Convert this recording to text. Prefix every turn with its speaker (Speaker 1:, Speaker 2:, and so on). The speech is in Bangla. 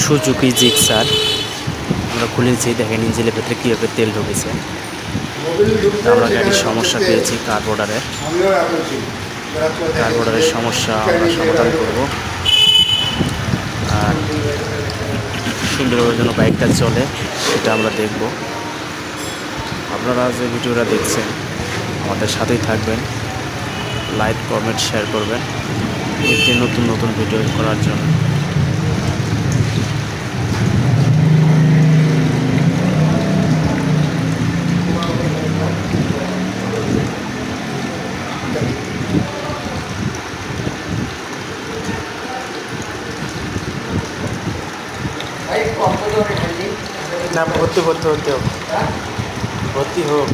Speaker 1: সুজুকি জিক্সার আমরা খুলেছি, দেখেন ইঞ্জিনের ভেতরে কীভাবে তেল ঢুকেছে। আমরা গাড়ির সমস্যা পেয়েছি কার্বোরেটরের সমস্যা আমরা সমাধান করব, আর সুন্দরভাবে যেন বাইকটা চলে সেটা আমরা দেখব। আপনারা যে ভিডিওটা দেখছেন আমাদের সাথেই থাকবেন, লাইক কমেন্ট শেয়ার করবেন একটি নতুন নতুন ভিডিও করার জন্য।
Speaker 2: না, ভর্তি হোক, ভর্তি হোক।